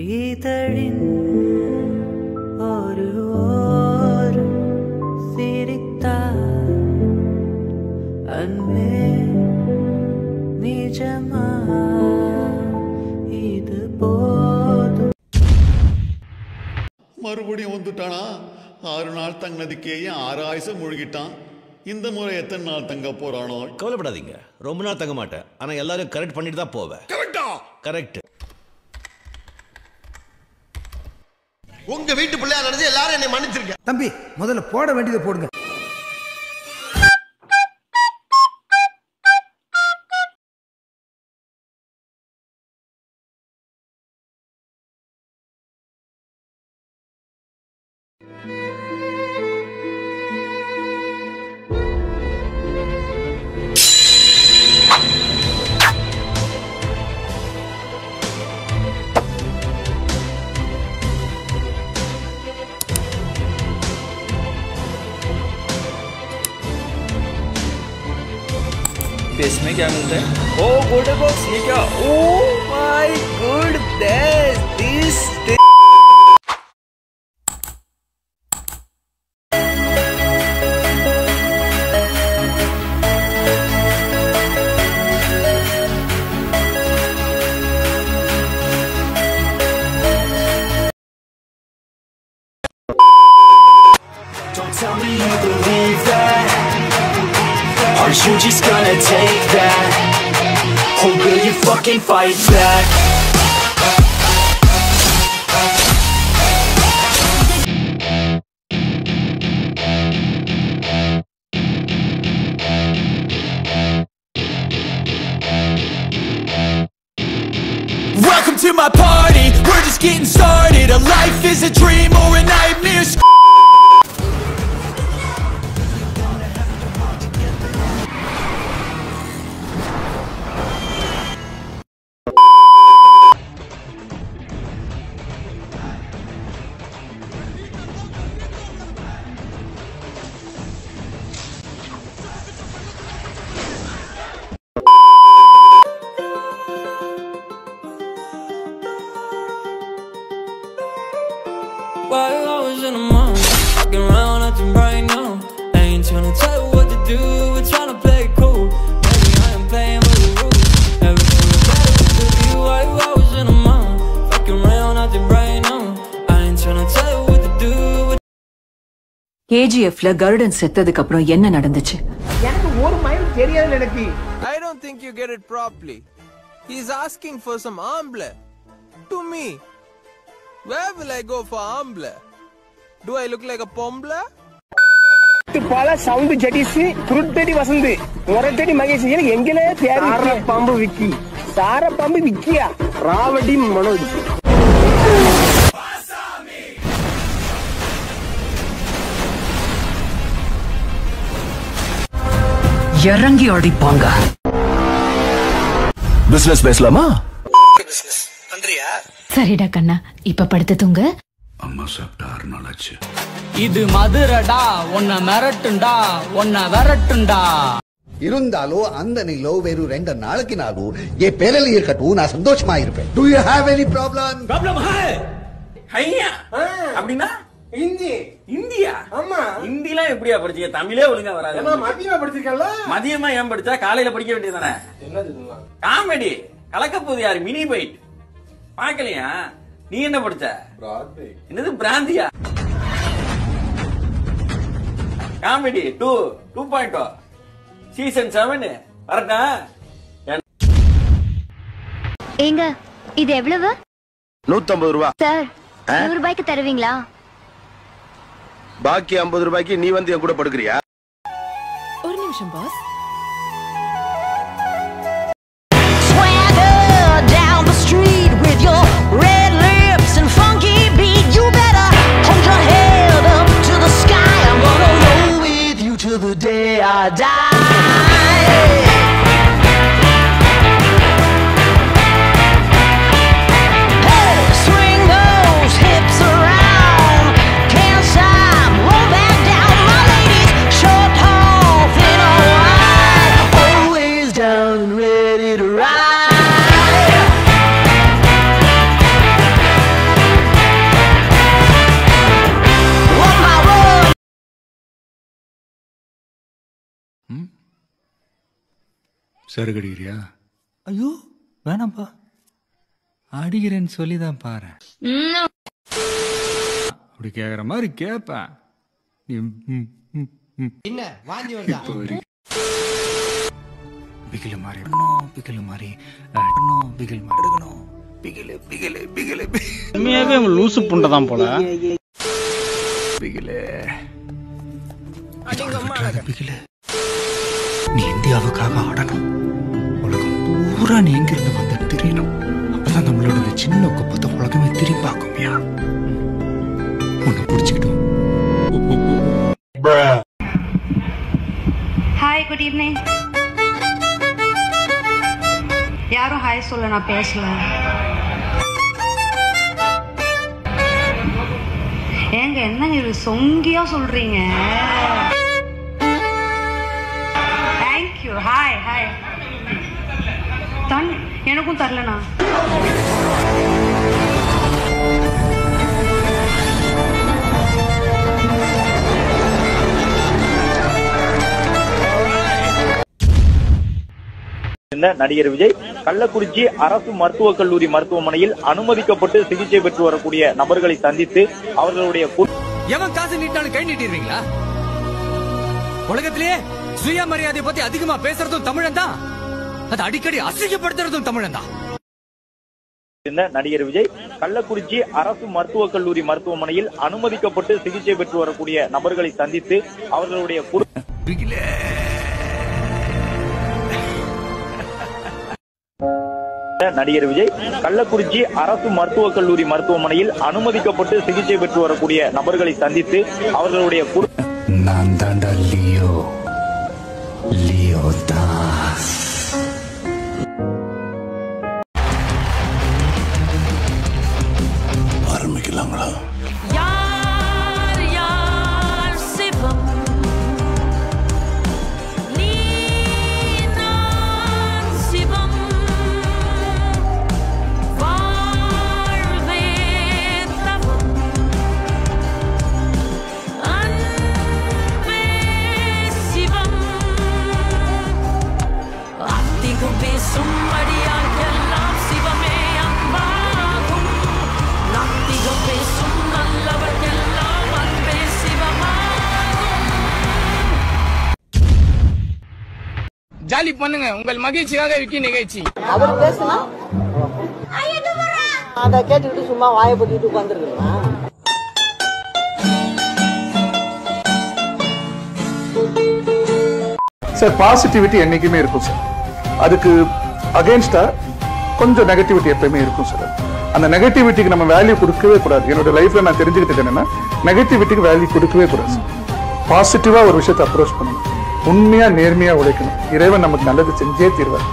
இதழின் ஒரு ஓரம் சிரித்தார் அன்பே நிஜமா இது போதும். மறுபடியும் வந்துட்டானா? 6 நாள் தங்கினதுக்கே 6 ஆயுசம் முழுகிட்டான். இந்த முறை எத்தனை நாள் தங்க போறானோ? கவலைப்படாதீங்க, ரொம்ப நாள் தங்க மாட்டேன். ஆனா எல்லாரும் கரெக்ட் பண்ணிட்டு தான் போவேன். கரெக்டா? கரெக்ட். உங்க வீட்டு பிள்ளையா நடந்து எல்லாரும் என்னை மன்னிச்சிருக்க. தம்பி முதல்ல போட வேண்டியதை போடுங்க. इसमें क्या मिलता है? ओह गोल्डन बॉक्स, ये क्या? Oh my goodness, this Don't tell me you believe that. Are you just gonna take that? Or will you fucking fight back? Welcome to my party, we're just getting started. A life is a dream or a nightmare. While I was in the mall, walking around acting right now. I ain't tryna tell you what to do, we're tryna play it cool. Maybe I am playing by the rules. Everything was better with you. While I was in the mall, walking around acting right now. I ain't tryna tell you what to do. KGF ல கருடன் செத்ததுக்கு அப்புறம் என்ன நடந்துச்சு? எனக்கு ஒரு mile தெரியாது எனக்கு. I don't think you get it properly. He's asking for some amble. To me. Where will I go for amble? Do I look like a pomble? பல சவுண்ட் ஜடிசி குருட்டடி வசந்தி முரட்டடி மகேஷ் எங்கலே தேடி சார பாம்பு விக்கி சார பாம்பு விக்கியா ராவடி மனோஜ் இறங்கி அடிப்பாங்க. பிசினஸ் பேசலாமா? பண்றியா? சரிடா கண்ணா, இப்ப படுத்து தூங்க. அம்மா சாப்பிட்டா 6 நாள் ஆச்சு. இது மதுரடா, உன்னை மிரட்டுண்டா, உன்னை விரட்டுண்டா. இருந்தாலோ அந்த நீலோ வேறு 2 நாளைக்கு நாளோ என் பேரல இருக்கட்டும், நான் சந்தோஷமா இருப்பேன். Do you have any problem? Problem hai. Haiya. அப்படினா ஹிந்தி இந்தியா? ஆமா. ஹிந்திலாம் எப்படியா படிச்சீங்க? தமிழே ஒழுங்கா வராது. ஏமா மதியமா படிச்சிருக்கல? மதியமா ஏன் படிச்சா? காலையில படிக்க வேண்டியதானே? என்னது காமெடி கலக்க போகுது யாரு? மினி பைட் பாக்கலையா? நீ என்ன படிச்ச? என்னது பிராந்தியா? காமெடி 2.0 சீசன் 7 வரட்டா? ஏங்க இது எவ்வளவு? 150 ரூபாய் சார் 100 ரூபாய்க்கு தருவீங்களா? பாக்கி 50 ரூபாய்க்கு நீ வந்து என் கூட படுக்கறியா? ஒரு நிமிஷம் pass. The day I die. Hey, swing those hips around, can't stop, roll back down, my ladies, short, tall, thin or wide. சரக்கு அடிக்கிறியா? ஐயோ வேணாம்ப்பா, அடிக்கிறேன்னு சொல்லிதான் பாரு. அப்படி கேக்குற மாதிரி கேப்பேன். என்ன வாந்தி வருதா? பிகில மாதிரி எடுக்கணும், பிகில மாதிரி எடுக்கணும், பிகில் மாதிரி எடுக்கணும். பிகிலே பிகிலே பிகிலே உண்மையாவே அவங்க லூசு புண்டதான் போல. பிகிலே பிகிலே, நீ இந்தியாவுக்காக ஆடணும். உலகம் பூரா நீ எங்கிருந்து வந்து தெரியணும். அப்பதான் நம்மளோட இந்த சின்ன குப்பத்தை உலகமே திரும்பி பார்க்கும்யா. உன்னை பிடிச்சிக்கிட்டோம். Hi, good evening. யாரும் ஹாய் சொல்ல, நான் பேசல. ஏங்க என்னங்க இது சொங்கியா சொல்றீங்க? தேங்க்யூ. Hi hi. எனக்கும் தரலண்ணா. நடிகர் விஜய் கள்ளக்குறிச்சி அரசு மருத்துவக் கல்லூரி மருத்துவமனையில் அனுமதிக்கப்பட்டு சிகிச்சை பெற்று வரக்கூடிய நபர்களை சந்தித்து அவர்களுடைய எவன் காசு நீட்டாலும் கை நீட்டிடுவீங்களா? உலகத்திலேயே சுயமரியாதை பத்தி அதிகமா பேசுறதும் தமிழன் தான், அது அடிக்கடி அசிங்கப்படுத்துறதும் தமிழன் தான். நடிகர் விஜய் கள்ளக்குறிச்சி அரசு மருத்துவக் கல்லூரி மருத்துவமனையில் அனுமதிக்கப்பட்டு சிகிச்சை பெற்று வரக்கூடிய நபர்களை சந்தித்து அவர்களுடைய நடிகர் விஜய் கள்ளக்குறிச்சி அரசு மருத்துவக் கல்லூரி மருத்துவமனையில் அனுமதிக்கப்பட்டு சிகிச்சை பெற்று வரக்கூடிய நபர்களை சந்தித்து அவர்களுடைய நான் தாண்டா லியோ, லியோ தாஸ். ஆரம்பிக்கலாங்களா? ஜாலி பண்ணுங்க, உங்கள் மகிழ்ச்சியாக விக்கி நிகழ்ச்சி. அவர் பேசுனா அதை கேட்டுக்கிட்டு சும்மா வாயை போட்டுட்டு உட்காந்துருக்கா? சார், பாசிட்டிவிட்டி என்னைக்குமே இருக்கும் சார். அதுக்கு அகைன்ஸ்டா கொஞ்சம் நெகட்டிவிட்டி எப்பயுமே இருக்கும் சார். அந்த நெகட்டிவிட்டிக்கு நம்ம வேல்யூ கொடுக்கவே கூடாது. என்னோட லைஃப்ல நான் தெரிஞ்சுக்கிட்டது என்னன்னா, நெகட்டிவிட்டிக்கு வேல்யூ கொடுக்கவே கூடாது. பாசிட்டிவா ஒரு விஷயத்தை அப்ரோச் பண்ணணும், உண்மையா நேர்மையா உழைக்கணும். இறைவன் நமக்கு நல்லது செஞ்சே தீர்வார்.